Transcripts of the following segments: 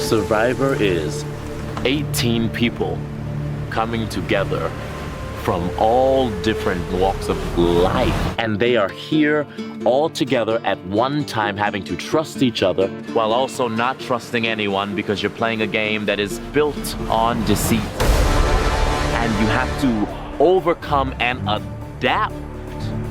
Survivor is 18 people coming together from all different walks of life. And they are here all together at one time, having to trust each other while also not trusting anyone, because you're playing a game that is built on deceit. And you have to overcome and adapt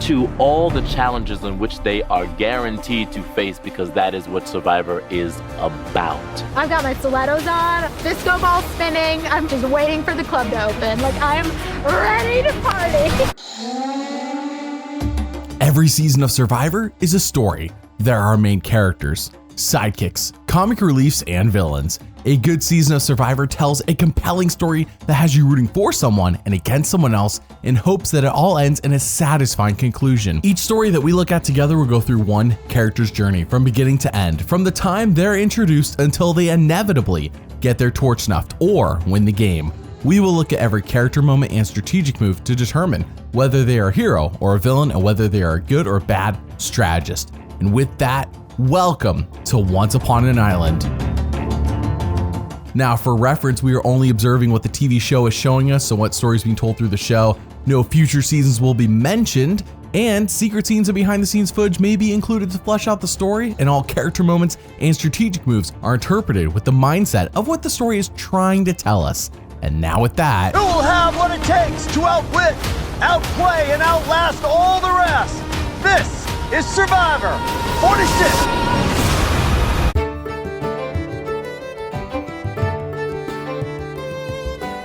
to all the challenges in which they are guaranteed to face, because that is what Survivor is about. I've got my stilettos on, disco ball spinning. I'm just waiting for the club to open. Like, I'm ready to party. Every season of Survivor is a story. There are main characters, sidekicks, comic reliefs, and villains. A good season of Survivor tells a compelling story that has you rooting for someone and against someone else in hopes that it all ends in a satisfying conclusion. Each story that we look at together will go through one character's journey from beginning to end, from the time they're introduced until they inevitably get their torch snuffed or win the game. We will look at every character moment and strategic move to determine whether they are a hero or a villain, and whether they are a good or bad strategist. And with that, welcome to Once Upon an Island. Now, for reference, we are only observing what the TV show is showing us, so what stories being told through the show. No future seasons will be mentioned, and secret scenes and behind the scenes footage may be included to flesh out the story, and all character moments and strategic moves are interpreted with the mindset of what the story is trying to tell us. And now with that, who will have what it takes to outwit, outplay, and outlast all the rest? This is Survivor 46.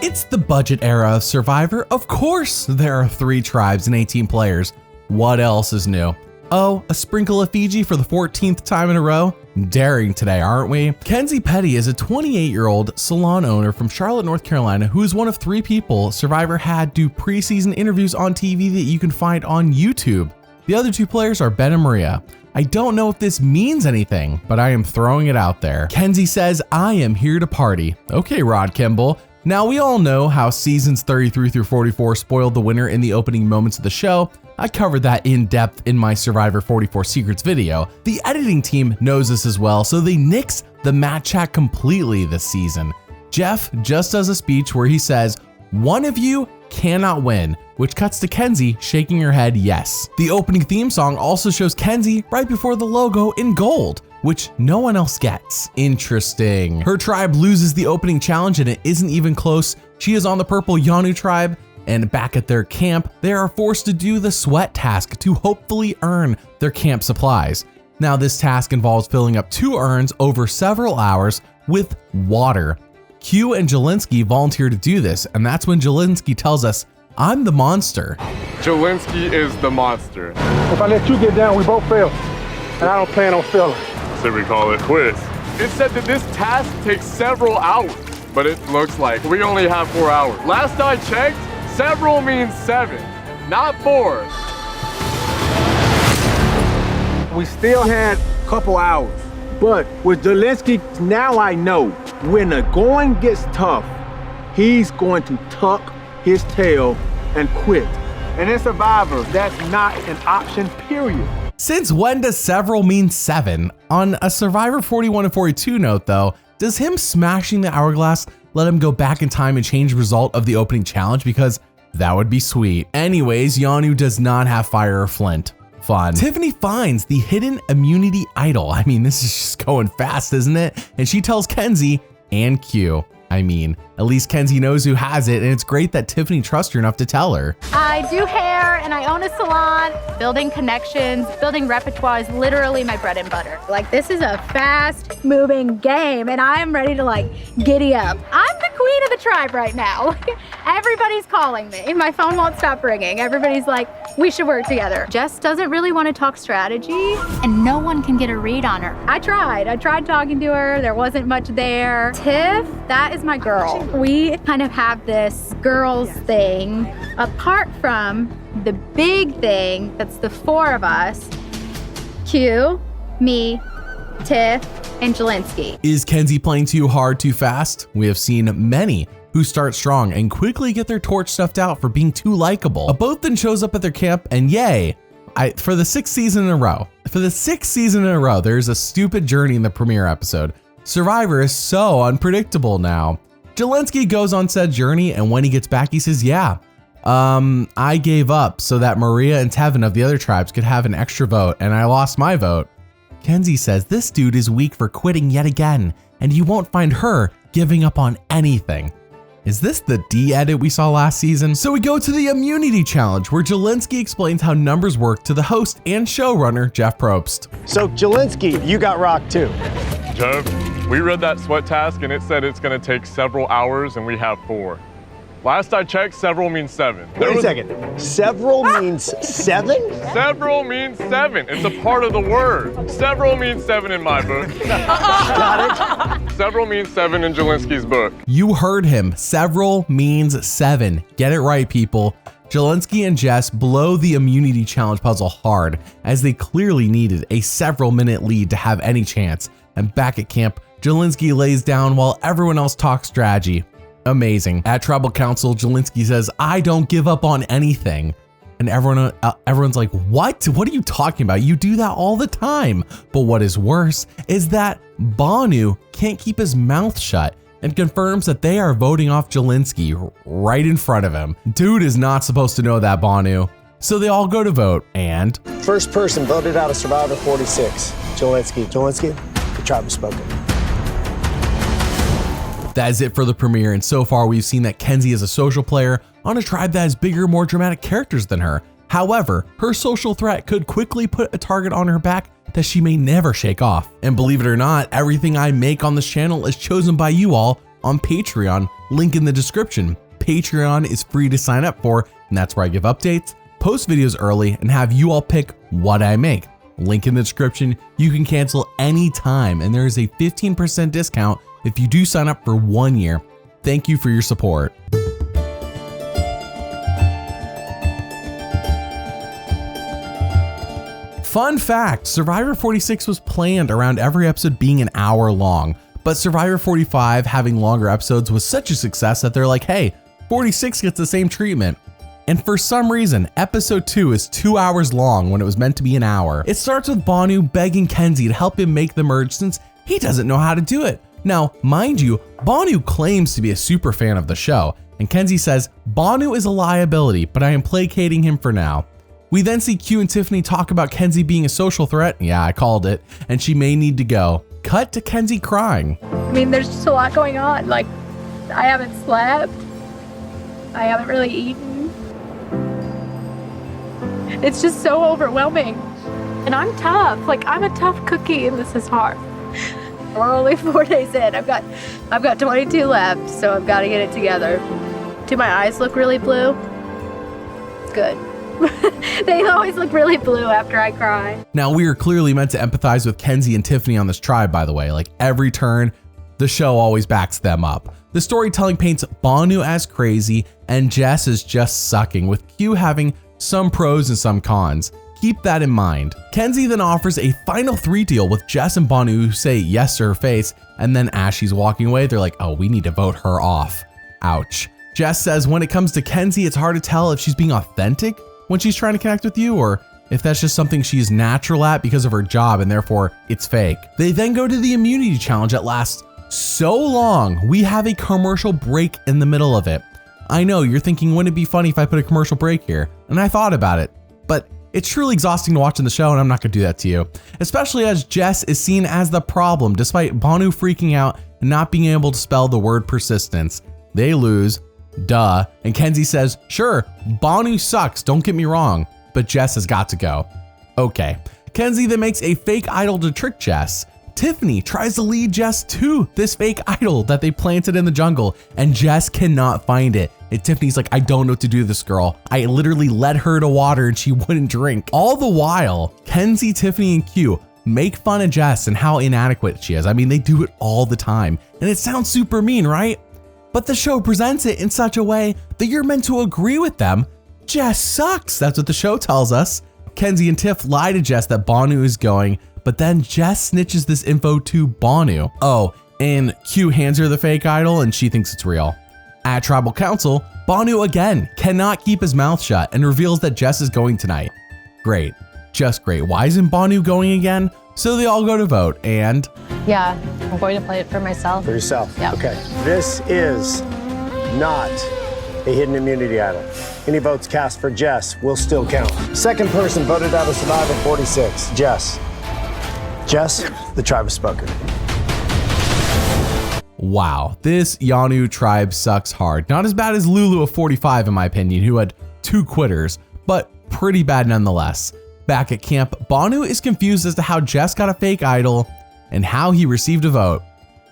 It's the budget era of Survivor. Of course, there are 3 tribes and 18 players. What else is new? Oh, a sprinkle of Fiji for the 14th time in a row? Daring today, aren't we? Kenzie Petty is a 28-year-old salon owner from Charlotte, North Carolina, who is one of 3 people Survivor had do preseason interviews on TV that you can find on YouTube. The other 2 players are Ben and Maria. I don't know if this means anything, but I am throwing it out there. Kenzie says, "I am here to party." Okay, Rod Kimball. Now, we all know how seasons 33 through 44 spoiled the winner in the opening moments of the show. I covered that in depth in my Survivor 44 Secrets video. The editing team knows this as well, so they nix the Matt chat completely this season. Jeff just does a speech where he says, "One of you cannot win," which cuts to Kenzie shaking her head yes. The opening theme song also shows Kenzie right before the logo in gold, which no one else gets. Interesting. Her tribe loses the opening challenge and it isn't even close. She is on the purple Yanu tribe, and back at their camp, they are forced to do the sweat task to hopefully earn their camp supplies. Now, this task involves filling up 2 urns over several hours with water. Q and Jelinski volunteer to do this, and that's when Jelinski tells us, "I'm the monster." Jelinski is the monster. If I let you get down, we both fail. And I don't plan on failing. So we call it quits. It said that this task takes several hours, but it looks like we only have 4 hours. Last I checked, several means 7, not 4. We still had a couple hours. But with Jelinski, now I know when the going gets tough, he's going to tuck his tail and quit. And in Survivor, that's not an option, period. Since when does several mean 7? On a Survivor 41 and 42 note though, does him smashing the hourglass let him go back in time and change the result of the opening challenge? Because that would be sweet. Anyways, Yanu does not have fire or flint. Fun. Tiffany finds the hidden immunity idol. I mean, this is just going fast, isn't it? And she tells Kenzie and Q. I mean, at least Kenzie knows who has it, and it's great that Tiffany trusts her enough to tell her. I do hair and I own a salon. Building connections, building repertoire is literally my bread and butter. Like, this is a fast moving game and I'm ready to like giddy up. I'm the queen of the tribe right now. Everybody's calling me. My phone won't stop ringing. Everybody's like, we should work together. Jess doesn't really want to talk strategy and no one can get a read on her. I tried talking to her. There wasn't much there. Tiff, that is my girl. We kind of have this girls thing apart from the big thing that's the 4 of us. Q, me, Tiff, and Jelinski. Is Kenzie playing too hard too fast? We have seen many who start strong and quickly get their torch stuffed out for being too likable. A boat then shows up at their camp and yay, for the 6th season in a row, there's a stupid journey in the premiere episode. Survivor is so unpredictable now. Jelensky goes on said journey, and when he gets back, he says, yeah, I gave up so that Maria and Tevin of the other tribes could have an extra vote, and I lost my vote. Kenzie says this dude is weak for quitting yet again, and you won't find her giving up on anything. Is this the D edit we saw last season? So we go to the immunity challenge, where Jelensky explains how numbers work to the host and showrunner, Jeff Probst. So, Jelensky, you got rocked too. Jeff, we read that sweat task and it said it's gonna take several hours and we have 4. Last I checked, several means 7. Wait a second. Several means 7? Several means 7. It's a part of the word. Several means 7 in my book. Got it? Several means 7 in Jelensky's book. You heard him. Several means 7. Get it right, people. Jelensky and Jess blow the immunity challenge puzzle hard, as they clearly needed a several-minute lead to have any chance. And back at camp, Jelensky lays down while everyone else talks strategy. Amazing. At Tribal Council, Jelensky says, I don't give up on anything. And everyone's like, what? What are you talking about? You do that all the time. But what is worse is that Banu can't keep his mouth shut and confirms that they are voting off Jelensky right in front of him. Dude is not supposed to know that, Banu. So they all go to vote, and First person voted out of Survivor 46. Jelensky. Jelensky, the tribe has spoken. that is it for the premiere, and so far we've seen that Kenzie is a social player on a tribe that has bigger, more dramatic characters than her. However, her social threat could quickly put a target on her back that she may never shake off. And believe it or not, everything I make on this channel is chosen by you all on Patreon, link in the description. Patreon is free to sign up for, and that's where I give updates, post videos early, and have you all pick what I make. Link in the description. You can cancel anytime, and there is a 15% discount if you do sign up for 1 year. Thank you for your support. Fun fact, Survivor 46 was planned around every episode being an hour long, but Survivor 45 having longer episodes was such a success that they're like, hey, 46 gets the same treatment. And for some reason, episode 2 is 2 hours long when it was meant to be an hour. It starts with Banu begging Kenzie to help him make the merge since he doesn't know how to do it. Now, mind you, Banu claims to be a super fan of the show, and Kenzie says, Banu is a liability, but I am placating him for now. We then see Q and Tiffany talk about Kenzie being a social threat. Yeah, I called it, and she may need to go. Cut to Kenzie crying. I mean, there's just a lot going on. Like, I haven't slept. I haven't really eaten. It's just so overwhelming. And I'm tough. Like, I'm a tough cookie, and this is hard. We're only 4 days in. I've got 22 left, so I've got to get it together. Do my eyes look really blue? It's good. They always look really blue after I cry. Now, we are clearly meant to empathize with Kenzie and Tiffany on this tribe, by the way. Like, every turn, the show always backs them up. The storytelling paints Banu as crazy, and Jess is just sucking, with Q having some pros and some cons. Keep that in mind. Kenzie then offers a final 3 deal with Jess and Banu, who say yes to her face, and then as she's walking away, they're like, oh, we need to vote her off. Ouch. Jess says when it comes to Kenzie, it's hard to tell if she's being authentic when she's trying to connect with you, or if that's just something she's natural at because of her job and therefore it's fake. They then go to the immunity challenge that lasts so long, we have a commercial break in the middle of it. I know you're thinking, wouldn't it be funny if I put a commercial break here? And I thought about it, but it's truly exhausting to watch in the show, and I'm not gonna do that to you. Especially as Jess is seen as the problem, despite Banu freaking out and not being able to spell the word persistence. They lose. Duh. And Kenzie says, sure, Banu sucks, don't get me wrong, but Jess has got to go. Okay. Kenzie then makes a fake idol to trick Jess. Tiffany tries to lead Jess to this fake idol that they planted in the jungle, and Jess cannot find it. And Tiffany's like, I don't know what to do with this girl. I literally led her to water and she wouldn't drink. All the while, Kenzie, Tiffany, and Q make fun of Jess and how inadequate she is. I mean, they do it all the time, and it sounds super mean, right? But the show presents it in such a way that you're meant to agree with them. Jess sucks. That's what the show tells us. Kenzie and Tiff lie to Jess that Banu is going, but then Jess snitches this info to Banu. Oh, and Q hands her the fake idol and she thinks it's real. At Tribal Council, Banu again cannot keep his mouth shut and reveals that Jess is going tonight. Great. Just great. Why isn't Banu going again? So they all go to vote, and Yeah, I'm going to play it for myself. For yourself? Yeah. Okay. This is not a hidden immunity idol. Any votes cast for Jess will still count. Second person voted out of Survivor 46, Jess. Jess, the tribe has spoken. wow, this Yanu tribe sucks hard. Not as bad as Lulu of 45 in my opinion, who had 2 quitters, but pretty bad nonetheless. Back at camp, Banu is confused as to how Jess got a fake idol and how he received a vote.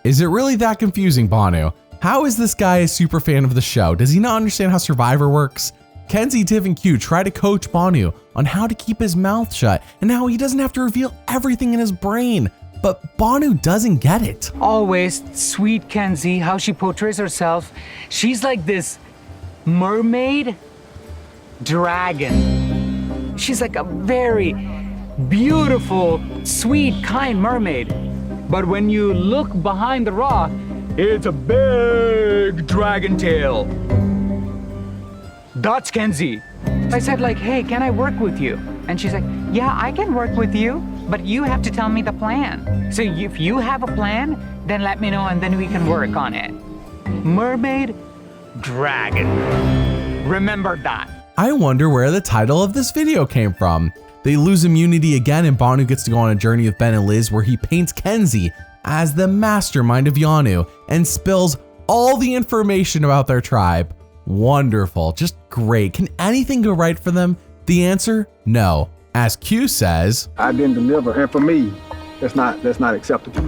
Is it really that confusing, Banu? How is this guy a super fan of the show? Does he not understand how Survivor works? Kenzie, Tiff, and Q try to coach Banu on how to keep his mouth shut and how he doesn't have to reveal everything in his brain. But Banu doesn't get it. Always sweet Kenzie, how she portrays herself. She's like this mermaid dragon. She's like a very beautiful, sweet, kind mermaid. But when you look behind the rock, it's a big dragon tail. That's Kenzie. I said like, hey, can I work with you? And she's like, yeah, I can work with you, but you have to tell me the plan. So if you have a plan, then let me know and then we can work on it. Mermaid, dragon. Remember that. I wonder where the title of this video came from. They lose immunity again and Banu gets to go on a journey with Ben and Liz where he paints Kenzie as the mastermind of Yanu and spills all the information about their tribe. Wonderful, just great. Can anything go right for them? The answer, no. As Q says, I didn't deliver, and for me, that's not acceptable.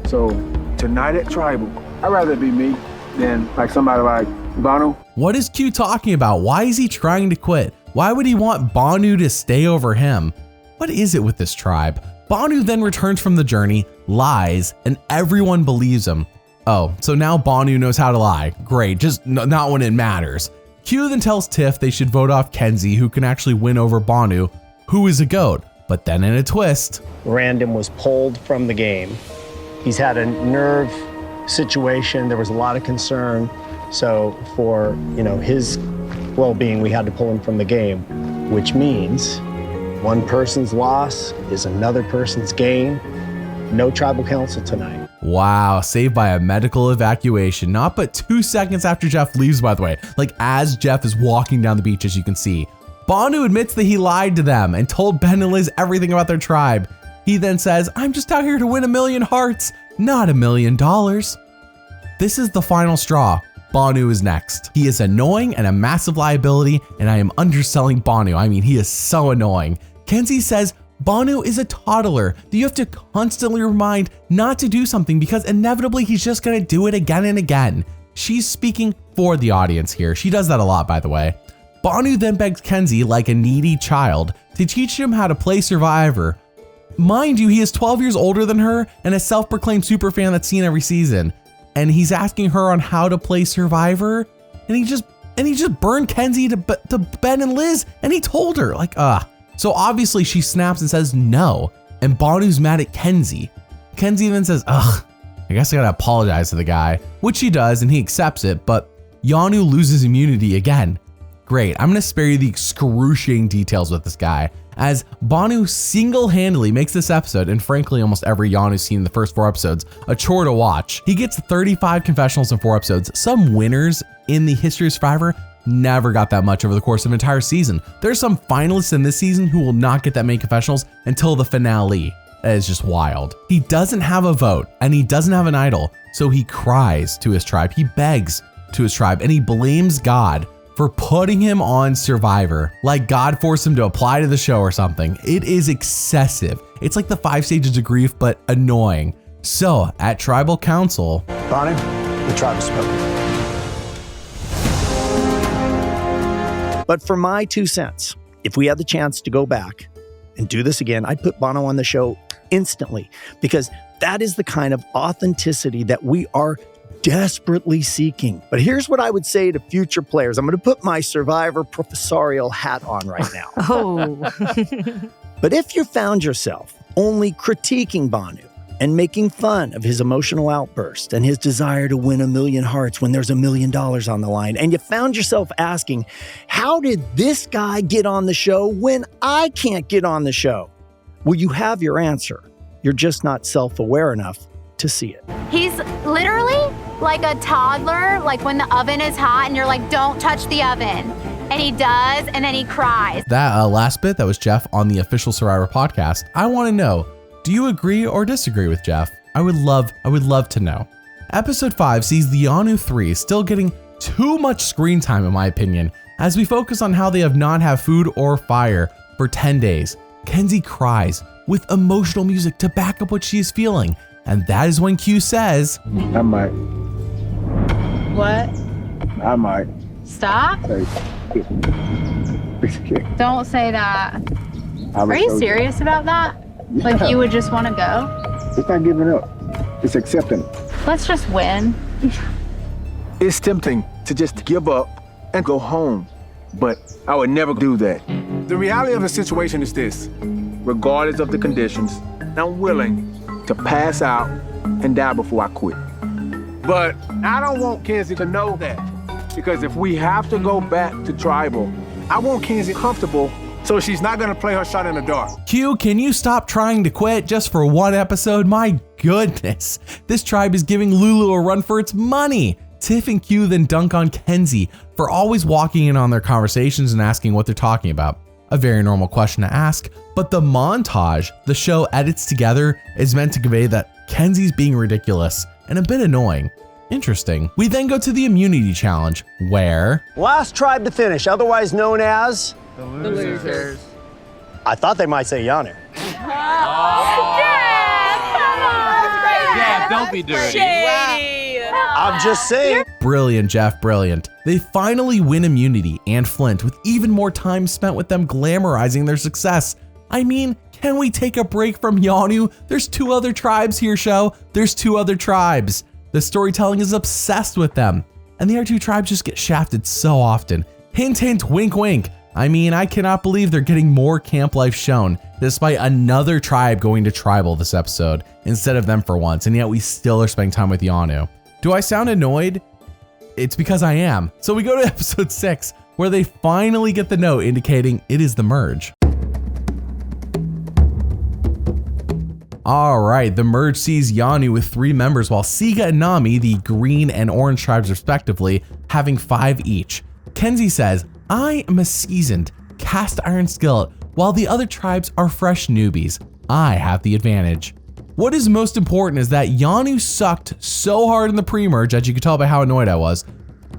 So tonight at Tribal, I'd rather it be me than like somebody like Banu. what is Q talking about? Why is he trying to quit? Why would he want Banu to stay over him? What is it with this tribe? Banu then returns from the journey, lies, and everyone believes him. Oh, so now Banu knows how to lie. Great, just not when it matters. Q then tells Tiff they should vote off Kenzie, who can actually win over Banu, who is a goat. But then in a twist, Random was pulled from the game. He's had a nerve situation. There was a lot of concern. So for, his well-being, we had to pull him from the game, which means one person's loss is another person's gain. No tribal council tonight. wow, saved by a medical evacuation. Not but 2 seconds after Jeff leaves, by the way. Like as Jeff is walking down the beach, as you can see. Banu admits that he lied to them and told Ben and Liz everything about their tribe. He then says, I'm just out here to win 1 million hearts, not $1 million. This is the final straw. Banu is next. He is annoying and a massive liability, and I am underselling Banu. I mean, he is so annoying. Kenzie says Banu is a toddler that you have to constantly remind not to do something because inevitably he's just gonna do it again and again. She's speaking for the audience here. She does that a lot, by the way. Banu then begs Kenzie, like a needy child, to teach him how to play Survivor. Mind you, he is 12 years older than her and a self-proclaimed superfan that's seen every season. And he's asking her on how to play Survivor, and he just burned Kenzie to Ben and Liz, and he told her, like, So obviously she snaps and says no, and Banu's mad at Kenzie. Kenzie then says, I guess I gotta apologize to the guy, which she does, and he accepts it, but Yanu loses immunity again. Great, I'm gonna spare you the excruciating details with this guy, as Banu single-handedly makes this episode, and frankly almost every Yanu scene in the first 4 episodes, a chore to watch. He gets 35 confessionals in 4 episodes. Some winners in the history of Survivor never got that much over the course of an entire season. There's some finalists in this season who will not get that many confessionals until the finale. That is just wild. He doesn't have a vote, and he doesn't have an idol, so he cries to his tribe, he begs to his tribe, and he blames God for putting him on Survivor, like God forced him to apply to the show or something. It is excessive. It's like the 5 stages of grief, but annoying. So at Tribal Council, Banu, the tribe has spoken. But for my 2 cents, if we had the chance to go back and do this again, I'd put Banu on the show instantly, because that is the kind of authenticity that we are desperately seeking. But here's what I would say to future players. I'm going to put my Survivor professorial hat on right now. Oh. But if you found yourself only critiquing Banu and making fun of his emotional outburst and his desire to win 1,000,000 hearts when there's $1 million on the line. And you found yourself asking, how did this guy get on the show when I can't get on the show? Well, you have your answer. You're just not self-aware enough to see it. He's literally like a toddler, like when the oven is hot and you're like, don't touch the oven. And he does, and then he cries. That last bit, that was Jeff on the official Survivor podcast. I want to know, do you agree or disagree with Jeff? I would love to know. Episode 5 sees the Yanu 3 still getting too much screen time, in my opinion, as we focus on how they have not had food or fire for 10 days. Kenzie cries with emotional music to back up what she is feeling. And that is when Q says, I might. What? I might. Stop. Don't say that. Are you serious about that? Yeah. Like you would just want to go? It's not giving up. It's accepting. Let's just win. It's tempting to just give up and go home, but I would never do that. The reality of the situation is this: regardless of the conditions, I'm willing to pass out and die before I quit. But I don't want Kenzie to know that, because if we have to go back to tribal, I want Kenzie comfortable so she's not gonna play her shot in the dark. Q, can you stop trying to quit just for one episode? My goodness, this tribe is giving Lulu a run for its money. Tiff and Q then dunk on Kenzie for always walking in on their conversations and asking what they're talking about. A very normal question to ask, but the montage the show edits together is meant to convey that Kenzie's being ridiculous and a bit annoying. Interesting. We then go to the immunity challenge, where Last tribe to finish, otherwise known as The losers. I thought they might say Yanu. Yeah, don't be dirty. I'm just saying. Brilliant, Jeff, brilliant. They finally win immunity and Flint, with even more time spent with them glamorizing their success. I mean, can we take a break from Yanu? There's 2 other tribes here, show. There's 2 other tribes. The storytelling is obsessed with them. And the other 2 tribes just get shafted so often. Hint, hint, wink, wink. I mean, I cannot believe they're getting more camp life shown, despite another tribe going to tribal this episode, instead of them for once, and yet we still are spending time with Yanu. Do I sound annoyed? It's because I am. So we go to episode 6, where they finally get the note indicating it is the merge. All right, the merge sees Yanu with 3 members, while Siga and Nami, the green and orange tribes respectively, having 5 each. Kenzie says, I am a seasoned cast iron skillet, while the other tribes are fresh newbies. I have the advantage. What is most important is that Yanu sucked so hard in the pre-merge, as you could tell by how annoyed I was,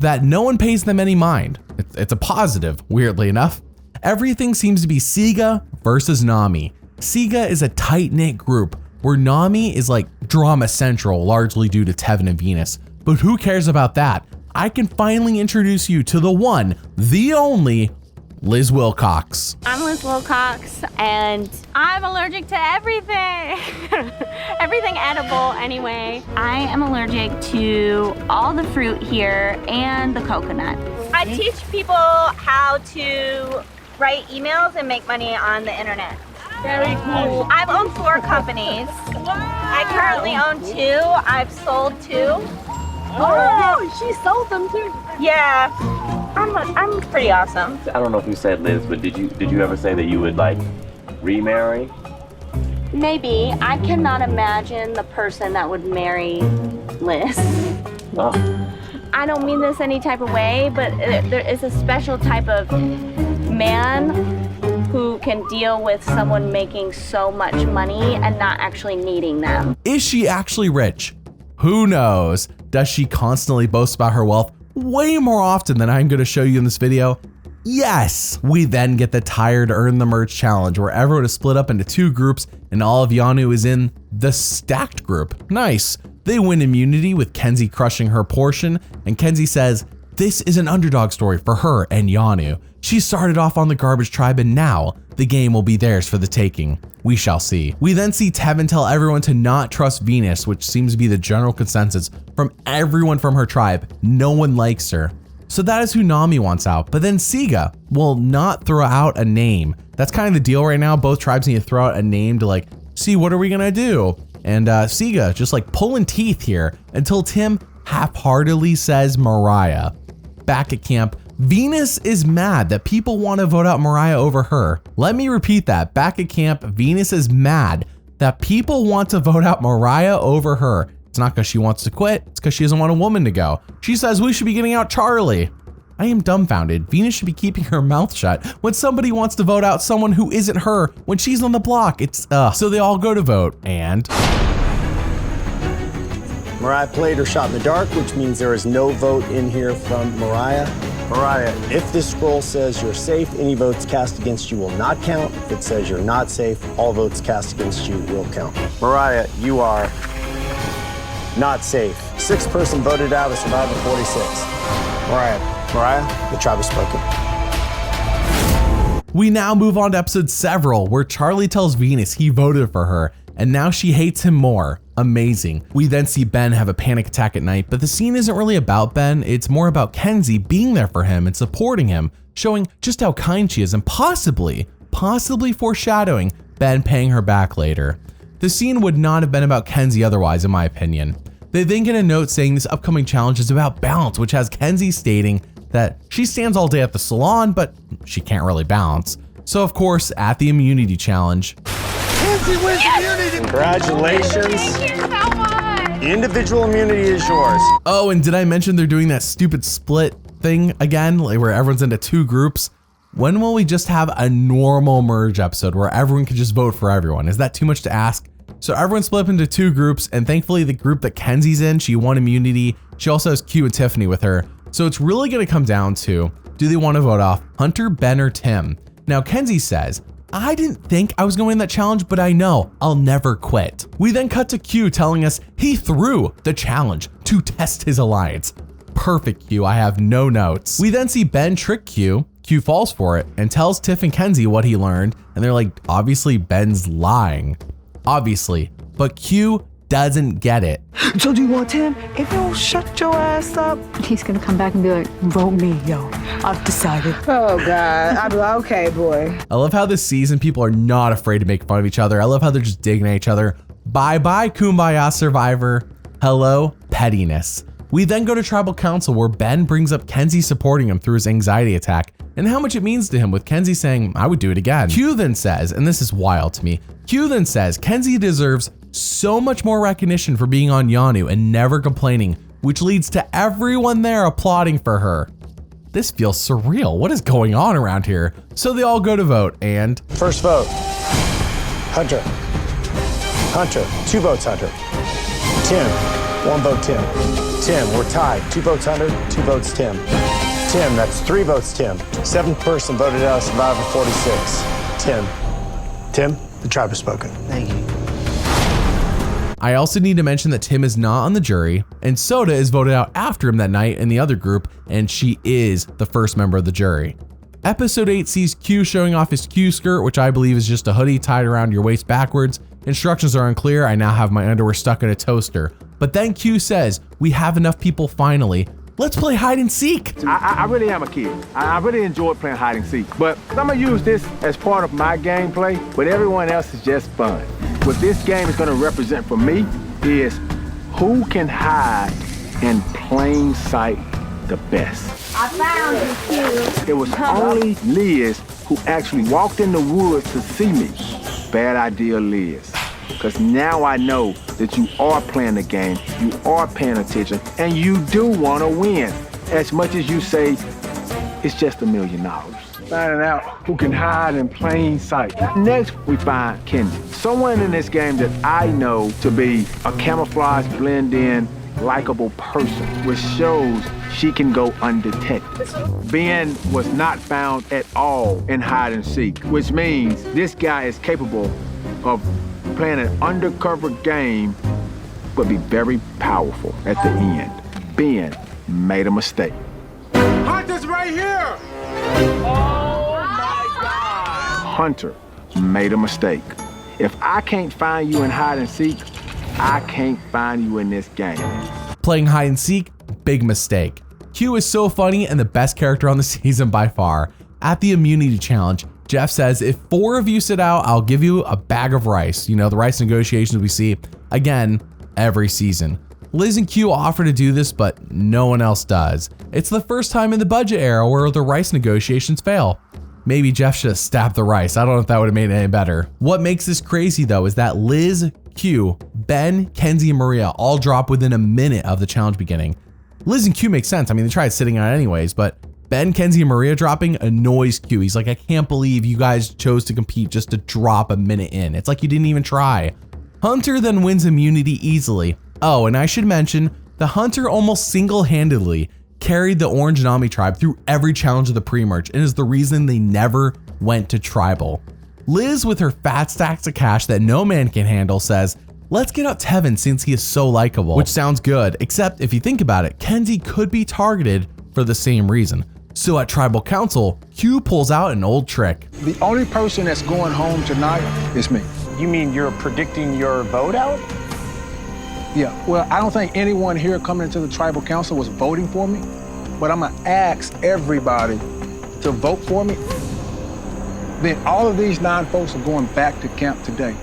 that no one pays them any mind. It's a positive, weirdly enough. Everything seems to be Siga versus Nami. Siga is a tight-knit group, where Nami is like drama central, largely due to Tevin and Venus. But who cares about that? I can finally introduce you to the one, the only, Liz Wilcox. I'm Liz Wilcox, and I'm allergic to everything. Everything edible, anyway. I am allergic to all the fruit here and the coconut. I teach people how to write emails and make money on the internet. Very cool. I've owned 4 companies. I currently own 2. I've sold 2. Oh, she sold them too. Yeah, I'm pretty awesome. I don't know if you said Liz, but did you ever say that you would like remarry? Maybe. I cannot imagine the person that would marry Liz. Oh. I don't mean this any type of way, but there is a special type of man who can deal with someone making so much money and not actually needing them. Is she actually rich? Who knows? Does she constantly boast about her wealth way more often than I'm going to show you in this video? Yes! We then get the tired earn the merge challenge, where everyone is split up into 2 groups and all of Yanu is in the stacked group. Nice. They win immunity with Kenzie crushing her portion, and Kenzie says this is an underdog story for her and Yanu. She started off on the garbage tribe and now the game will be theirs for the taking. We shall see. We then see Tevin tell everyone to not trust Venus, which seems to be the general consensus from everyone from her tribe. No one likes her. So that is who Nami wants out. But then Siga will not throw out a name. That's kind of the deal right now. Both tribes need to throw out a name to like, see, what are we gonna do? And Siga just like pulling teeth here until Tim half-heartedly says Mariah. Back at camp, Venus is mad that people want to vote out Mariah over her. Let me repeat that. Back at camp, Venus is mad that people want to vote out Mariah over her. It's not because she wants to quit, it's because she doesn't want a woman to go. She says we should be getting out Charlie. I am dumbfounded. Venus should be keeping her mouth shut when somebody wants to vote out someone who isn't her when she's on the block. It's So they all go to vote and Mariah played or shot in the dark, which means there is no vote in here from Mariah. Mariah, if this scroll says you're safe, any votes cast against you will not count. If it says you're not safe, all votes cast against you will count. Mariah, you are not safe. 6th person voted out of Survivor 46. Mariah, the tribe has spoken. We now move on to episode several, where Charlie tells Venus he voted for her, and now she hates him more. Amazing. We then see Ben have a panic attack at night, but the scene isn't really about Ben, it's more about Kenzie being there for him and supporting him, showing just how kind she is and possibly foreshadowing Ben paying her back later. The scene would not have been about Kenzie otherwise, in my opinion. They then get a note saying this upcoming challenge is about balance, which has Kenzie stating that she stands all day at the salon, but she can't really balance. So of course, at the immunity challenge, Kenzie wins immunity! Congratulations. Thank you so much. Individual immunity is yours. oh, and did I mention they're doing that stupid split thing again, like where everyone's into 2 groups? When will we just have a normal merge episode where everyone can just vote for everyone? Is that too much to ask? So everyone split up into 2 groups, and thankfully the group that Kenzie's in, she won immunity. She also has Q and Tiffany with her. So it's really gonna come down to, do they wanna vote off Hunter, Ben, or Tim? Now Kenzie says, I didn't think I was going to win that challenge, but I know I'll never quit. We then cut to Q telling us he threw the challenge to test his alliance. Perfect, Q, I have no notes. We then see Ben trick Q. Q falls for it and tells Tiff and Kenzie what he learned, and they're like, obviously Ben's lying. Obviously, but Q doesn't get it. So do you want him? If you don't shut your ass up, he's gonna come back and be like, vote me, yo. I've decided. Oh God, I'd be like, okay, boy. I love how this season people are not afraid to make fun of each other. I love how they're just digging at each other. Bye-bye, Kumbaya Survivor. Hello, pettiness. We then go to Tribal Council where Ben brings up Kenzie supporting him through his anxiety attack and how much it means to him, with Kenzie saying, I would do it again. Q then says, and this is wild to me, Q then says Kenzie deserves so much more recognition for being on Yanu and never complaining, which leads to everyone there applauding for her. This feels surreal. What is going on around here? So they all go to vote and... First vote, Hunter. Hunter, 2 votes Hunter. Tim, 1 vote Tim. Tim, we're tied. 2 votes Hunter, 2 votes Tim. Tim, that's 3 votes Tim. 7th person voted out of Survivor 46. Tim. Tim, the tribe has spoken. Thank you. I also need to mention that Tim is not on the jury, and Soda is voted out after him that night in the other group, and she is the first member of the jury. Episode 8 sees Q showing off his Q skirt, which I believe is just a hoodie tied around your waist backwards. Instructions are unclear. I now have my underwear stuck in a toaster. But then Q says, we have enough people finally. Let's play hide and seek. I really am a kid. I really enjoy playing hide and seek. But I'm gonna use this as part of my gameplay, but everyone else is just fun. What this game is gonna represent for me is who can hide in plain sight the best. I found you, Q. It was only Liz who actually walked in the woods to see me. Bad idea, Liz. Because now I know that you are playing the game, you are paying attention, and you do want to win. As much as you say, it's just $1 million. Finding out who can hide in plain sight. Next, we find Kenzie. Someone in this game that I know to be a camouflage, blend-in, likable person, which shows she can go undetected. Ben was not found at all in hide and seek, which means this guy is capable of playing an undercover game, but be very powerful at the end. Ben made a mistake. Hunter's right here! Oh my God! Hunter made a mistake. If I can't find you in hide and seek, I can't find you in this game. Playing hide and seek, big mistake. Q is so funny and the best character on the season by far. At the immunity challenge, Jeff says, if 4 of you sit out, I'll give you a bag of rice. You know, the rice negotiations we see, again, every season. Liz and Q offer to do this, but no one else does. It's the first time in the budget era where the rice negotiations fail. Maybe Jeff should have stabbed the rice. I don't know if that would have made it any better. What makes this crazy though is that Liz, Q, Ben, Kenzie, and Maria all drop within a minute of the challenge beginning. Liz and Q make sense. I mean, they tried sitting out anyways, but Ben, Kenzie, and Maria dropping annoys Q. He's like, I can't believe you guys chose to compete just to drop a minute in. It's like you didn't even try. Hunter then wins immunity easily. Oh, and I should mention, the Hunter almost single-handedly carried the Orange Nami tribe through every challenge of the pre-merge and is the reason they never went to tribal. Liz, with her fat stacks of cash that no man can handle, says, let's get out Tevin since he is so likable, which sounds good, except if you think about it, Kenzie could be targeted for the same reason. So at Tribal Council, Q pulls out an old trick. The only person that's going home tonight is me. You mean you're predicting your vote out? Yeah, well, I don't think anyone here coming into the Tribal Council was voting for me, but I'm gonna ask everybody to vote for me. Then all of these 9 folks are going back to camp today.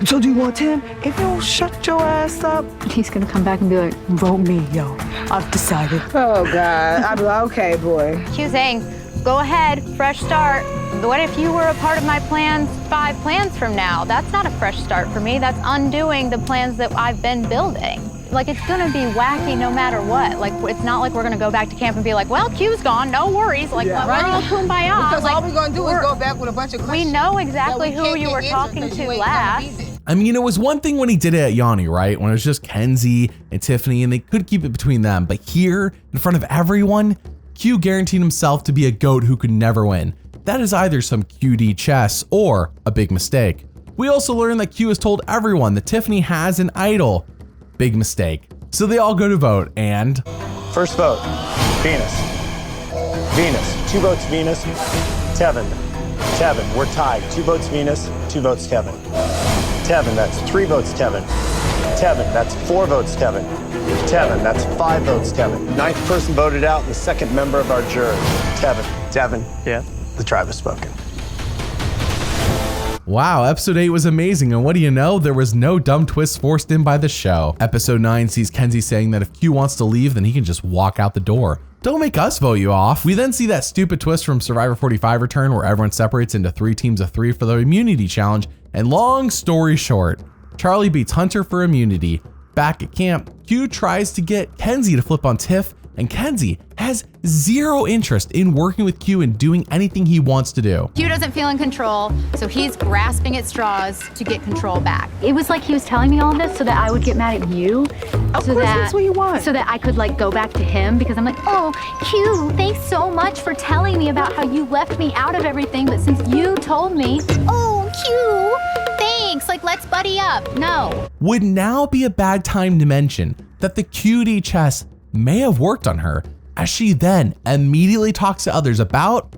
So do you want 10? If you don't shut your ass up, he's gonna come back and be like, vote me, yo. I've decided. Oh, God. I'd be like, okay, boy. She was saying, go ahead, fresh start. What if you were a part of my plans 5 plans from now? That's not a fresh start for me. That's undoing the plans that I've been building. Like, it's gonna be wacky no matter what. Like, it's not like we're gonna go back to camp and be like, well, Q's gone, no worries. Like, we're all kumbaya. Because like, all we're gonna do is go back with a bunch of questions. We know exactly who you were talking to last. I mean, it was one thing when he did it at Yanni, right? When it was just Kenzie and Tiffany and they could keep it between them. But here, in front of everyone, Q guaranteed himself to be a goat who could never win. That is either some QD chess or a big mistake. We also learned that Q has told everyone that Tiffany has an idol. Big mistake. So they all go to vote and... First vote, Venus. Venus, 2 votes Venus. Tevin, we're tied. 2 votes Venus, 2 votes Tevin. Tevin, that's 3 votes Tevin. Tevin, that's 4 votes Tevin. Tevin, that's 5 votes Tevin. 9th person voted out and the 2nd member of our jury. Tevin, yeah, the tribe has spoken. Wow, episode 8 was amazing, and what do you know? There was no dumb twists forced in by the show. Episode 9 sees Kenzie saying that if Q wants to leave, then he can just walk out the door. Don't make us vote you off. We then see that stupid twist from Survivor 45 return where everyone separates into 3 teams of 3 for the immunity challenge, and long story short, Charlie beats Hunter for immunity. Back at camp, Q tries to get Kenzie to flip on Tiff, and Kenzie has 0 interest in working with Q and doing anything he wants to do. Q doesn't feel in control, so he's grasping at straws to get control back. It was like he was telling me all this so that I would get mad at you. Of course, that's what you want. So that I could like go back to him because I'm like, oh, Q, thanks so much for telling me about how you left me out of everything, but since you told me, oh, Q, thanks, like let's buddy up. No. Would now be a bad time to mention that the QD chess may have worked on her, as she then immediately talks to others about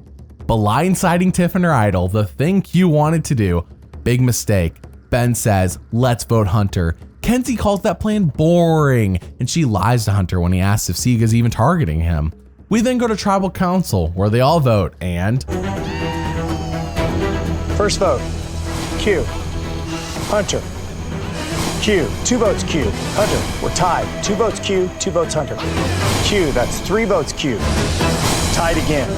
blindsiding Tiff and her idol, the thing Q wanted to do. Big mistake. Ben says, let's vote Hunter. Kenzie calls that plan boring, and she lies to Hunter when he asks if Siga's even targeting him. We then go to Tribal Council, where they all vote, and... First vote, Q, Hunter. Q, 2 votes Q. Hunter, we're tied. 2 votes Q, 2 votes Hunter. Q, that's 3 votes Q. Tied again.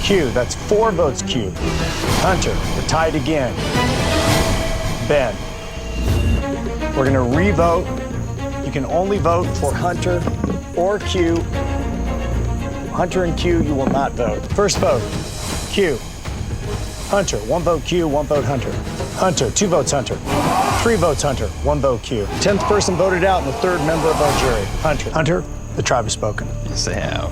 Q, that's 4 votes Q. Hunter, we're tied again. Ben, we're gonna re-vote. You can only vote for Hunter or Q. Hunter and Q, you will not vote. First vote, Q. Hunter, 1 vote Q, 1 vote Hunter. Hunter, 2 votes Hunter. 3 votes Hunter, 1 vote Q. 10th person voted out and the 3rd member of our jury. Hunter, the tribe has spoken. Yes, they have.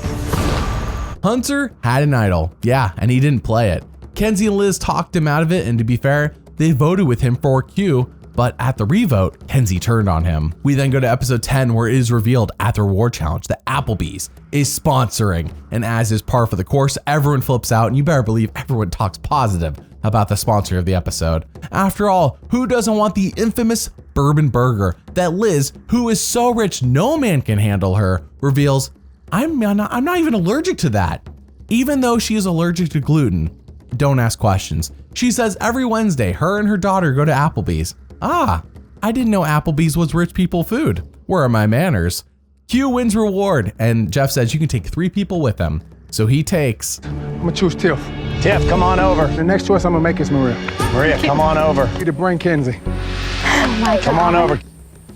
Hunter had an idol, yeah, and he didn't play it. Kenzie and Liz talked him out of it, and to be fair, they voted with him for Q, but at the revote, Kenzie turned on him. We then go to episode 10 where it is revealed at the reward challenge that Applebee's is sponsoring, and as is par for the course, everyone flips out, and you better believe everyone talks positive about the sponsor of the episode. After all, who doesn't want the infamous bourbon burger that Liz, who is so rich no man can handle her, reveals, I'm not even allergic to that. Even though she is allergic to gluten, don't ask questions. She says every Wednesday, her and her daughter go to Applebee's. Ah, I didn't know Applebee's was rich people food. Where are my manners? Q wins reward, and Jeff says you can take 3 people with him. So he takes... I'm gonna choose Tiff. Tiff, come on over. The next choice I'm gonna make is Maria. Maria, come on over. Need to bring Kenzie. Oh my God. Come on over.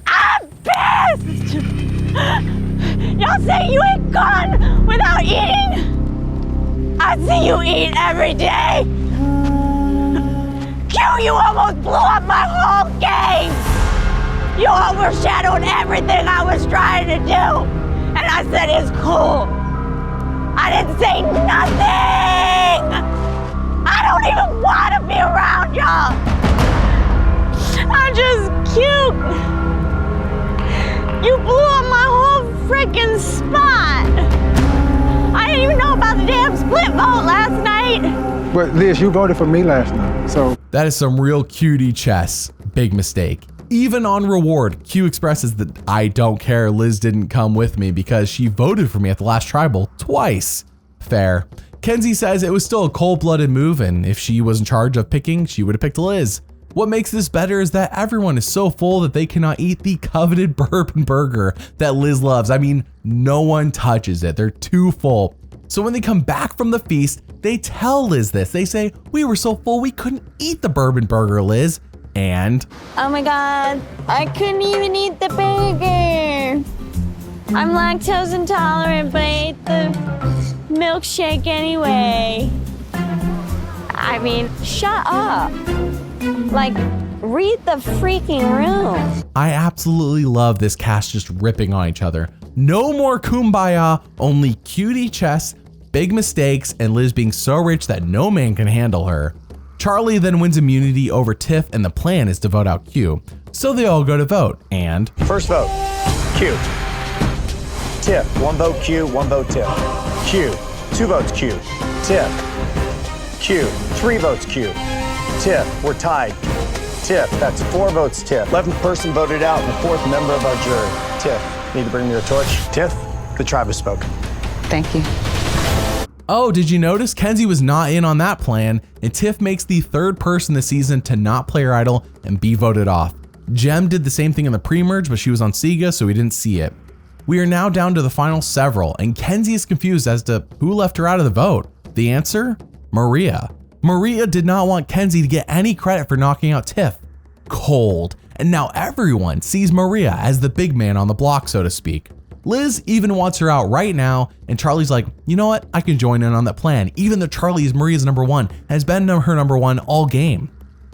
I'm pissed! Y'all say you ain't gone without eating? I see you eat every day! Q, you almost blew up my whole game! You overshadowed everything I was trying to do! And I said it's cool! I didn't say nothing! I don't even want to be around y'all! I'm just cute! You blew up my whole freaking spot! I didn't even know about the damn split vote last night! But Liz, you voted for me last night, so... That is some real cutie chess. Big mistake. Even on reward, Q expresses that I don't care Liz didn't come with me because she voted for me at the last tribal twice. Fair. Kenzie says it was still a cold-blooded move, and if she was in charge of picking, she would have picked Liz. What makes this better is that everyone is so full that they cannot eat the coveted bourbon burger that Liz loves. I mean, no one touches it. They're too full. So when they come back from the feast, they tell Liz this. They say, we were so full we couldn't eat the bourbon burger, Liz. And... oh my God, I couldn't even eat the burger. I'm lactose intolerant, but I ate the milkshake anyway. I mean, shut up. Like, read the freaking room. I absolutely love this cast just ripping on each other. No more kumbaya, only cutie chess, big mistakes, and Liz being so rich that no man can handle her. Charlie then wins immunity over Tiff, and the plan is to vote out Q. So they all go to vote, and... first vote, Q. Tiff, 1 vote Q, 1 vote Tiff. Q, 2 votes Q. Tiff. Q, 3 votes Q. Tiff, we're tied. Tiff, that's 4 votes Tiff. 11th person voted out, and the 4th member of our jury. Tiff, need to bring me your torch. Tiff, the tribe has spoken. Thank you. Oh, did you notice Kenzie was not in on that plan, and Tiff makes the 3rd person this season to not play her idol and be voted off. Jem did the same thing in the pre-merge, but she was on Sega, so we didn't see it. We are now down to the final several, and Kenzie is confused as to who left her out of the vote. The answer? Maria. Maria did not want Kenzie to get any credit for knocking out Tiff. Cold. And now everyone sees Maria as the big man on the block, so to speak. Liz even wants her out right now, and Charlie's like, you know what? I can join in on that plan, even though Charlie is Maria's number 1, has been her number 1 all game.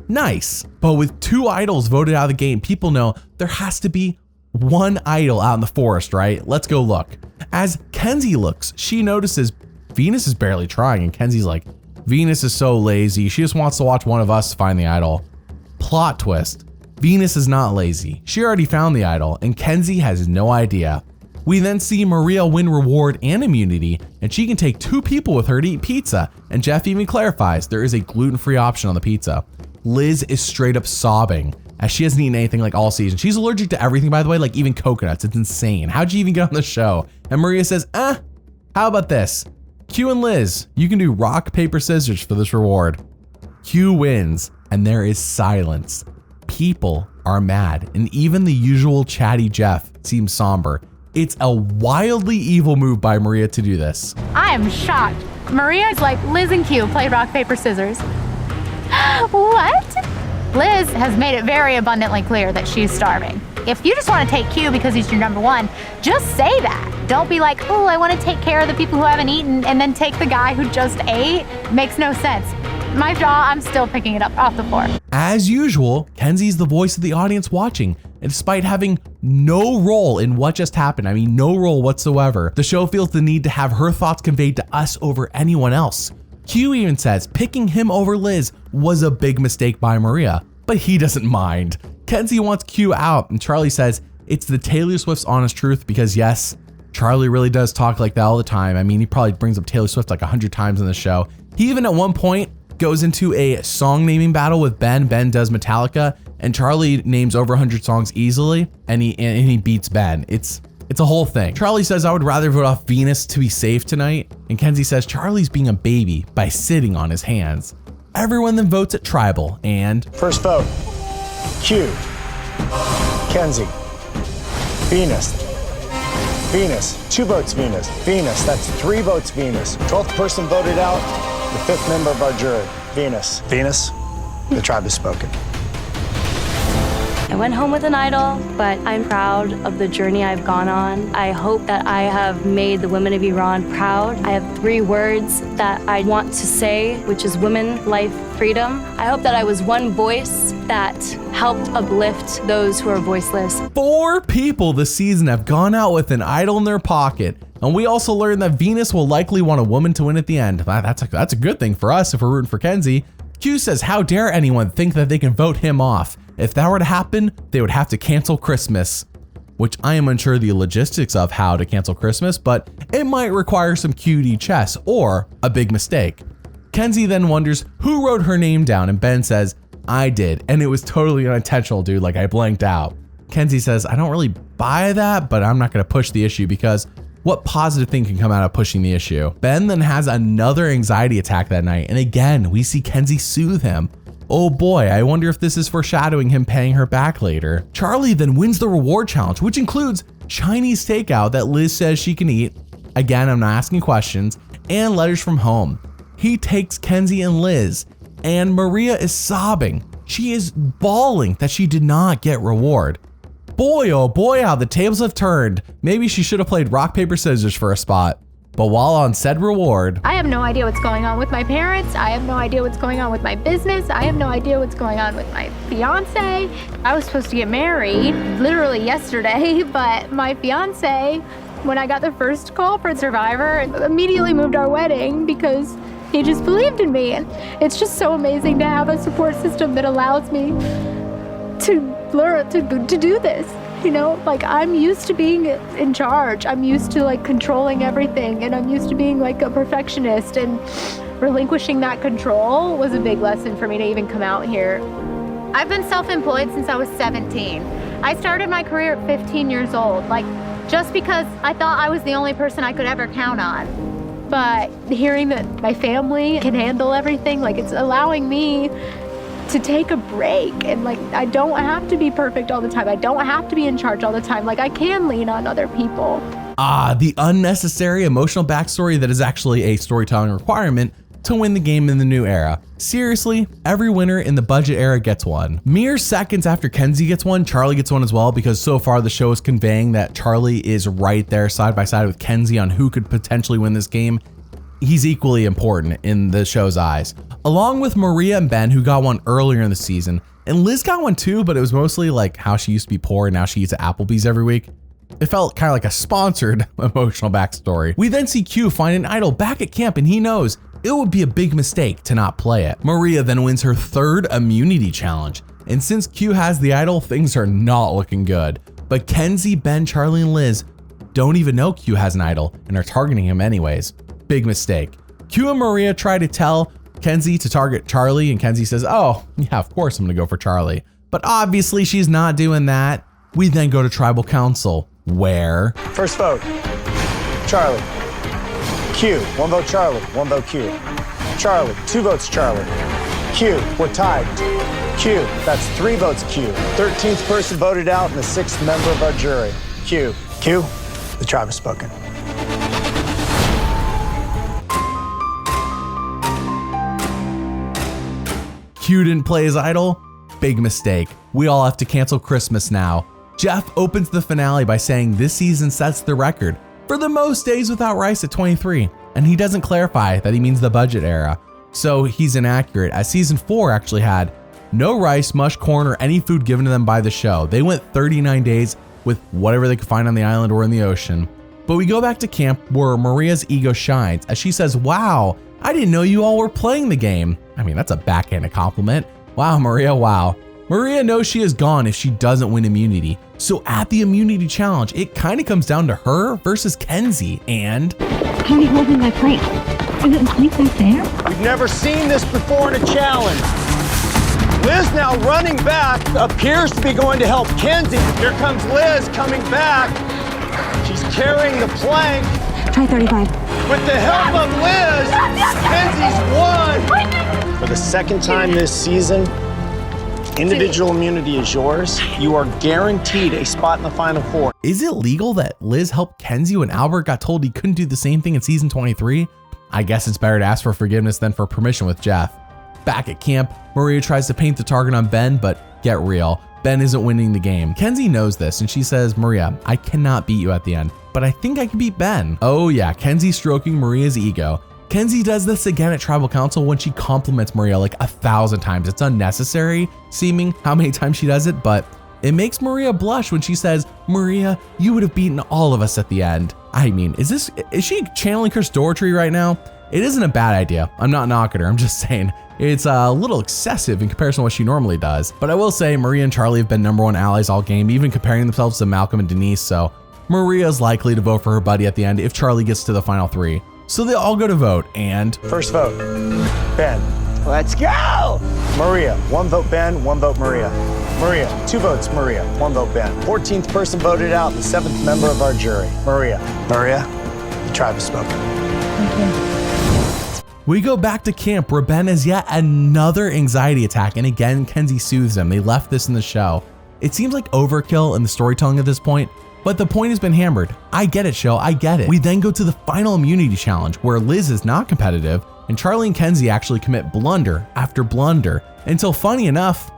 Nice. But with 2 idols voted out of the game, people know there has to be 1 idol out in the forest, right? Let's go look. As Kenzie looks, she notices Venus is barely trying, and Kenzie's like, Venus is so lazy. She just wants to watch one of us find the idol. Plot twist. Venus is not lazy. She already found the idol, and Kenzie has no idea. We then see Maria win reward and immunity, and she can take 2 people with her to eat pizza, and Jeff even clarifies there is a gluten-free option on the pizza. Liz is straight up sobbing, as she hasn't eaten anything like all season. She's allergic to everything, by the way, like even coconuts. It's insane. How'd you even get on the show? And Maria says, how about this? Q and Liz, you can do rock, paper, scissors for this reward. Q wins, and there is silence. People are mad, and even the usual chatty Jeff seems somber. It's a wildly evil move by Maria to do this. I am shocked. Maria's like, Liz and Q play rock, paper, scissors. What? Liz has made it very abundantly clear that she's starving. If you just want to take Q because he's your number 1, just say that. Don't be like, oh, I want to take care of the people who haven't eaten and then take the guy who just ate. Makes no sense. My jaw, I'm still picking it up off the floor. As usual, Kenzie's the voice of the audience watching, and despite having no role in what just happened, I mean no role whatsoever, the show feels the need to have her thoughts conveyed to us over anyone else. Q even says picking him over Liz was a big mistake by Maria, but he doesn't mind. Kenzie wants Q out, and Charlie says it's the Taylor Swift's honest truth because yes, Charlie really does talk like that all the time. I mean, he probably brings up Taylor Swift like 100 times in the show. He even at one point goes into a song naming battle with Ben. Ben does Metallica, and Charlie names over 100 songs easily, and he beats Ben. It's It's a whole thing. Charlie says, I would rather vote off Venus to be safe tonight. And Kenzie says, Charlie's being a baby by sitting on his hands. Everyone then votes at Tribal and... First vote, Q. Kenzie. Venus. Venus. 2 votes Venus. Venus. That's 3 votes Venus. 12th person voted out. The 5th member of our jury. Venus. Venus. The tribe has spoken. I went home with an idol, but I'm proud of the journey I've gone on. I hope that I have made the women of Iran proud. I have 3 words that I want to say, which is women, life, freedom. I hope that I was one voice that helped uplift those who are voiceless. 4 people this season have gone out with an idol in their pocket. And we also learned that Venus will likely want a woman to win at the end. That's a good thing for us if we're rooting for Kenzie. Q says, how dare anyone think that they can vote him off? If that were to happen, they would have to cancel Christmas, which I am unsure the logistics of how to cancel Christmas, but it might require some QD chess or a big mistake. Kenzie then wonders who wrote her name down, and Ben says, I did, and it was totally unintentional, dude, like I blanked out. Kenzie says, I don't really buy that, but I'm not gonna push the issue because what positive thing can come out of pushing the issue? Ben then has another anxiety attack that night, and again, we see Kenzie soothe him. Oh boy, I wonder if this is foreshadowing him paying her back later. Charlie then wins the reward challenge, which includes Chinese takeout that Liz says she can eat. Again, I'm not asking questions, and letters from home. He takes Kenzie and Liz, and Maria is sobbing. She is bawling that she did not get reward. Boy, oh boy, how the tables have turned. Maybe she should have played rock, paper, scissors for a spot. But while on said reward, I have no idea what's going on with my parents. I have no idea what's going on with my business. I have no idea what's going on with my fiance. I was supposed to get married literally yesterday, but my fiance, when I got the first call for Survivor, immediately moved our wedding because he just believed in me. And it's just so amazing to have a support system that allows me to learn to do this. You know, like I'm used to being in charge. I'm used to like controlling everything, and I'm used to being like a perfectionist, and relinquishing that control was a big lesson for me to even come out here. I've been self-employed since I was 17. I started my career at 15 years old, like just because I thought I was the only person I could ever count on. But hearing that my family can handle everything, like it's allowing me to take a break, and like I don't have to be perfect all the time. I don't have to be in charge all the time. Like I can lean on other people. The unnecessary emotional backstory that is actually a storytelling requirement to win the game in the new era. Seriously, every winner in the budget era gets one. Mere seconds after Kenzie gets one, Charlie gets one as well, because so far the show is conveying that Charlie is right there side by side with Kenzie on who could potentially win this game. He's equally important in the show's eyes. Along with Maria and Ben, who got one earlier in the season, and Liz got one too, but it was mostly like how she used to be poor and now she eats at Applebee's every week. It felt kind of like a sponsored emotional backstory. We then see Q find an idol back at camp, and he knows it would be a big mistake to not play it. Maria then wins her 3rd immunity challenge, and since Q has the idol, things are not looking good. But Kenzie, Ben, Charlie, and Liz don't even know Q has an idol and are targeting him anyways. Big mistake. Q and Maria try to tell Kenzie to target Charlie, and Kenzie says, oh, yeah, of course I'm gonna go for Charlie. But obviously she's not doing that. We then go to Tribal Council, where... First vote, Charlie. Q, 1 vote Charlie, 1 vote Q. Charlie, 2 votes Charlie. Q, we're tied. Q, that's 3 votes Q. 13th person voted out and the 6th member of our jury. Q, the tribe has spoken. Q didn't play his idol? Big mistake. We all have to cancel Christmas now. Jeff opens the finale by saying this season sets the record for the most days without rice at 23, and he doesn't clarify that he means the budget era. So he's inaccurate, as season 4 actually had no rice, mush, corn, or any food given to them by the show. They went 39 days with whatever they could find on the island or in the ocean. But we go back to camp where Maria's ego shines as she says, wow, I didn't know you all were playing the game. I mean, that's a backhanded compliment. Wow, Maria, wow. Maria knows she is gone if she doesn't win immunity. So at the immunity challenge, it kind of comes down to her versus Kenzie, and... How are you holding my plant? Isn't anything fair? We've never seen this before in a challenge. Liz now running back, appears to be going to help Kenzie. Here comes Liz coming back. She's carrying the plank. Try 35. With the help of Liz, Kenzie's won. For the second time this season, individual immunity is yours. You are guaranteed a spot in the Final Four. Is it legal that Liz helped Kenzie when Albert got told he couldn't do the same thing in season 23? I guess it's better to ask for forgiveness than for permission with Jeff. Back at camp, Maria tries to paint the target on Ben, but get real, Ben isn't winning the game. Kenzie knows this and she says, Maria, I cannot beat you at the end, but I think I can beat Ben. Oh yeah, Kenzie stroking Maria's ego. Kenzie does this again at Tribal Council when she compliments Maria like 1,000 times. It's unnecessary seeming how many times she does it, but it makes Maria blush when she says, Maria, you would have beaten all of us at the end. I mean, is she channeling Chris Doherty right now? It isn't a bad idea. I'm not knocking her, I'm just saying it's a little excessive in comparison to what she normally does. But I will say Maria and Charlie have been #1 allies all game, even comparing themselves to Malcolm and Denise, so Maria is likely to vote for her buddy at the end if Charlie gets to the final 3. So they all go to vote and... First vote, Ben. Let's go! Maria, 1 vote Ben, 1 vote Maria. Maria, 2 votes Maria, 1 vote Ben. 14th person voted out, the 7th member of our jury. Maria. Maria, the tribe has spoken. Thank you. We go back to camp where Ben has yet another anxiety attack, and again Kenzie soothes him. They left this in the show. It seems like overkill in the storytelling at this point, but the point has been hammered. I get it, show, I get it. We then go to the final immunity challenge where Liz is not competitive and Charlie and Kenzie actually commit blunder after blunder until, funny enough,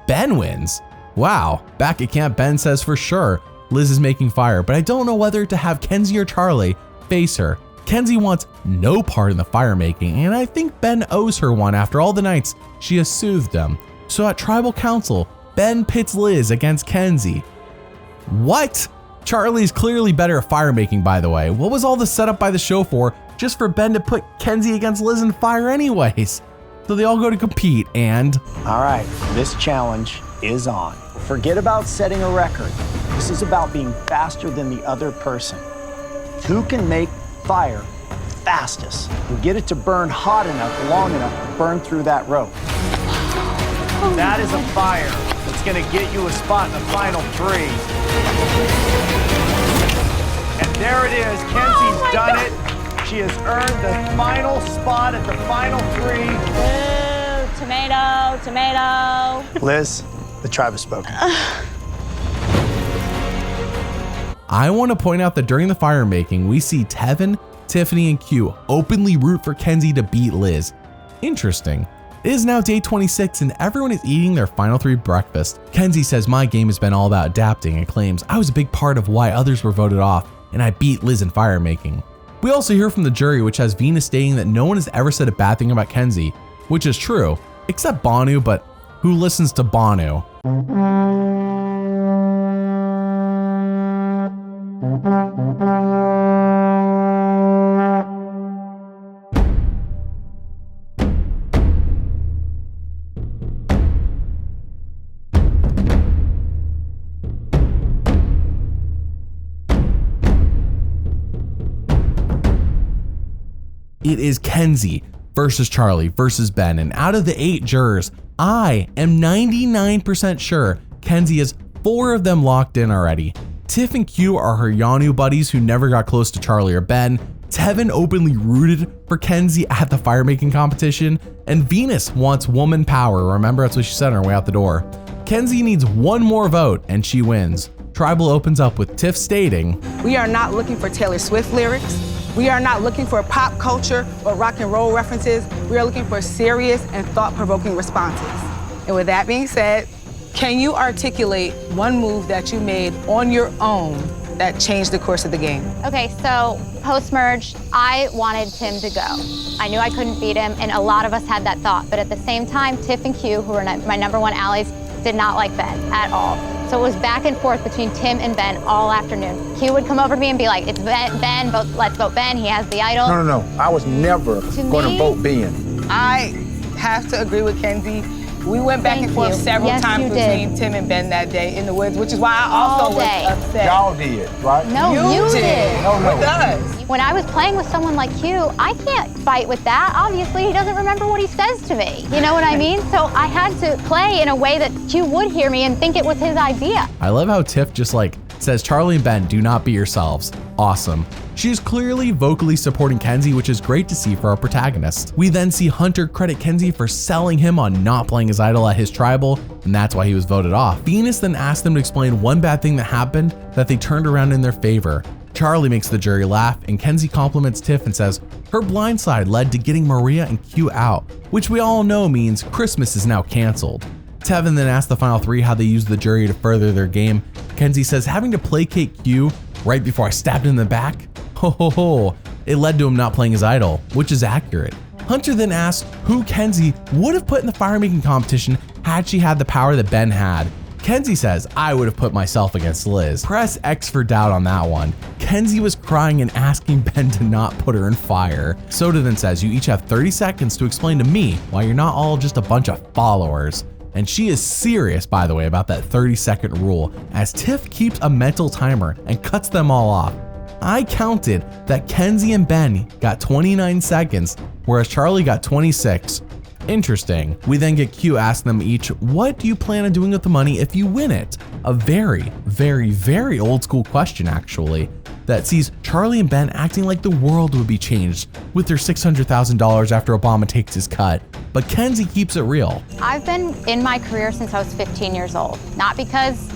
Ben wins. Wow, back at camp Ben says for sure Liz is making fire, but I don't know whether to have Kenzie or Charlie face her. Kenzie wants no part in the fire making, and I think Ben owes her one after all the nights she has soothed him. So at Tribal Council, Ben pits Liz against Kenzie. What? Charlie's clearly better at fire making, by the way. What was all this set up by the show for, just for Ben to put Kenzie against Liz in fire anyways? So they all go to compete and... All right, this challenge is on. Forget about setting a record. This is about being faster than the other person. Who can make fire fastest and get it to burn hot enough, long enough to burn through that rope? That is a fire that's gonna get you a spot in the final 3. And there it is, Kenzie's done it. She has earned the final spot at the final 3. Ooh, tomato, tomato. Liz, the tribe has spoken. I want to point out that during the fire making, we see Tevin, Tiffany, and Q openly root for Kenzie to beat Liz. Interesting. It is now day 26 and everyone is eating their final 3 breakfast. Kenzie says my game has been all about adapting and claims I was a big part of why others were voted off and I beat Liz in fire making. We also hear from the jury, which has Venus stating that no one has ever said a bad thing about Kenzie, which is true, except Banu, but who listens to Banu? It is Kenzie versus Charlie versus Ben, and out of the 8 jurors, I am 99% sure Kenzie has 4 of them locked in already. Tiff and Q are her Yanu buddies who never got close to Charlie or Ben. Tevin openly rooted for Kenzie at the fire making competition, and Venus wants woman power. Remember, that's what she said on her way out the door. Kenzie needs 1 more vote and she wins. Tribal opens up with Tiff stating, We are not looking for Taylor Swift lyrics. We are not looking for pop culture or rock and roll references. We are looking for serious and thought-provoking responses. And with that being said, can you articulate one move that you made on your own that changed the course of the game? Okay, so post-merge, I wanted Tim to go. I knew I couldn't beat him, and a lot of us had that thought. But at the same time, Tiff and Q, who were my #1 allies, did not like Ben at all. So it was back and forth between Tim and Ben all afternoon. Q would come over to me and be like, it's Ben, let's vote Ben, he has the idol. No. I was never going to vote Ben. I have to agree with Kenzie. We went back and forth several times between Tim and Ben that day in the woods, which is why I also was upset. Y'all did, right? No, you did. No. Who does? When I was playing with someone like Q, I can't fight with that. Obviously, he doesn't remember what he says to me. You know what I mean? So I had to play in a way that Q would hear me and think it was his idea. I love how Tiff just like says Charlie and Ben, do not be yourselves. Awesome. She is clearly vocally supporting Kenzie, which is great to see for our protagonist. We then see Hunter credit Kenzie for selling him on not playing his idol at his tribal, and that's why he was voted off. Venus then asked them to explain one bad thing that happened that they turned around in their favor. Charlie makes the jury laugh, and Kenzie compliments Tiff and says her blind side led to getting Maria and Q out, which we all know means Christmas is now canceled. Tevin then asks the final three how they used the jury to further their game. Kenzie says having to placate Q right before I stabbed him in the back, it led to him not playing his idol, which is accurate. Hunter then asks who Kenzie would have put in the fire-making competition had she had the power that Ben had. Kenzie says, I would have put myself against Liz. Press X for doubt on that one. Kenzie was crying and asking Ben to not put her in fire. Soda then says, you each have 30 seconds to explain to me why you're not all just a bunch of followers. And she is serious, by the way, about that 30-second rule, as Tiff keeps a mental timer and cuts them all off. I counted that Kenzie and Ben got 29 seconds, whereas Charlie got 26. Interesting. We then get Q asking them each, what do you plan on doing with the money if you win it? A very, very, very old school question, actually, that sees Charlie and Ben acting like the world would be changed with their $600,000 after Obama takes his cut. But Kenzie keeps it real. I've been in my career since I was 15 years old. Not because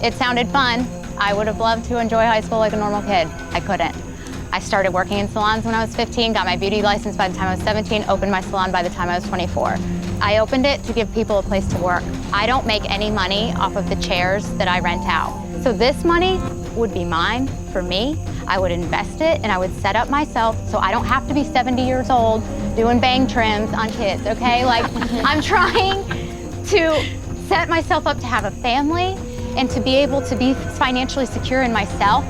it sounded fun. I would have loved to enjoy high school like a normal kid. I couldn't. I started working in salons when I was 15, got my beauty license by the time I was 17, opened my salon by the time I was 24. I opened it to give people a place to work. I don't make any money off of the chairs that I rent out. So this money would be mine for me. I would invest it and I would set up myself so I don't have to be 70 years old doing bang trims on kids, okay? Like, I'm trying to set myself up to have a family and to be able to be financially secure in myself.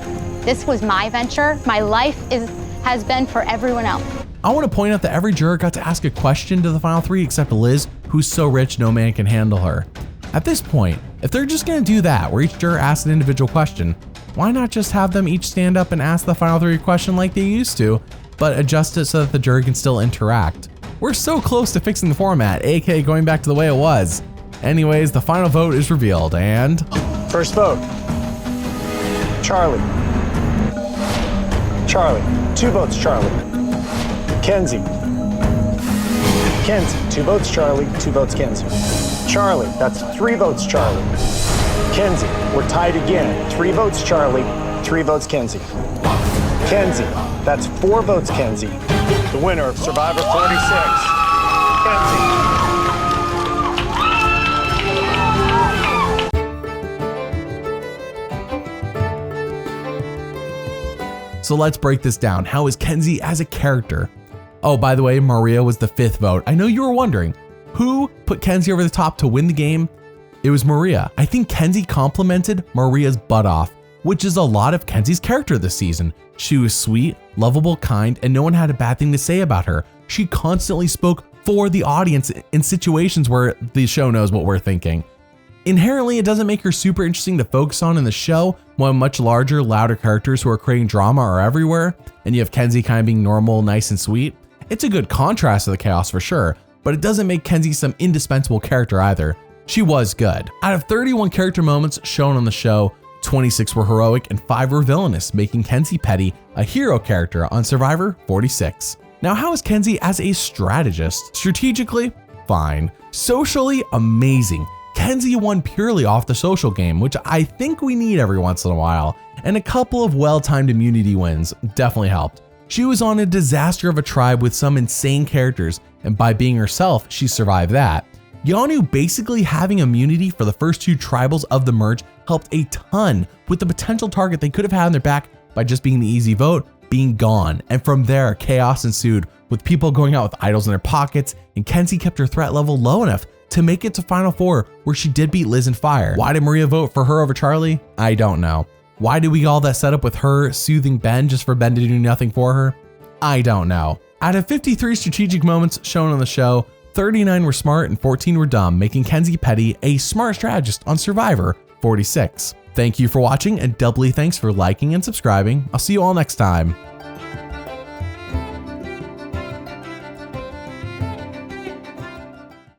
This was my venture. My life has been for everyone else. I want to point out that every juror got to ask a question to the final three except Liz, who's so rich no man can handle her. At this point, if they're just going to do that, where each juror asks an individual question, why not just have them each stand up and ask the final three a question like they used to, but adjust it so that the jury can still interact? We're so close to fixing the format, aka going back to the way it was. Anyways, the final vote is revealed, and... First vote, Charlie. Charlie, 2 votes Charlie. Kenzie. Kenzie, 2 votes Charlie, 2 votes Kenzie. Charlie, that's 3 votes Charlie. Kenzie, we're tied again. 3 votes Charlie, 3 votes Kenzie. Kenzie, that's 4 votes Kenzie. The winner of Survivor 46, Kenzie. So let's break this down. How is Kenzie as a character? Oh, by the way, Maria was the 5th vote. I know you were wondering, who put Kenzie over the top to win the game? It was Maria. I think Kenzie complimented Maria's butt off, which is a lot of Kenzie's character this season. She was sweet, lovable, kind, and no one had a bad thing to say about her. She constantly spoke for the audience in situations where the show knows what we're thinking. Inherently, it doesn't make her super interesting to focus on in the show when much larger, louder characters who are creating drama are everywhere, and you have Kenzie kind of being normal, nice, and sweet. It's a good contrast to the Qaos for sure, but it doesn't make Kenzie some indispensable character either. She was good. Out of 31 character moments shown on the show, 26 were heroic and 5 were villainous, making Kenzie Petty a hero character on Survivor 46. Now, how is Kenzie as a strategist? Strategically, fine. Socially, amazing. Kenzie won purely off the social game, which I think we need every once in a while, and a couple of well-timed immunity wins definitely helped. She was on a disaster of a tribe with some insane characters, and by being herself, she survived that. Yanu basically having immunity for the first 2 tribals of the merge helped a ton, with the potential target they could have had on their back by just being the easy vote being gone, and from there, chaos ensued, with people going out with idols in their pockets, and Kenzie kept her threat level low enough to make it to Final 4, where she did beat Liz in fire. Why did Maria vote for her over Charlie? I don't know. Why did we get all that setup with her soothing Ben just for Ben to do nothing for her? I don't know. Out of 53 strategic moments shown on the show, 39 were smart and 14 were dumb, making Kenzie Petty a smart strategist on Survivor 46. Thank you for watching, and doubly thanks for liking and subscribing. I'll see you all next time.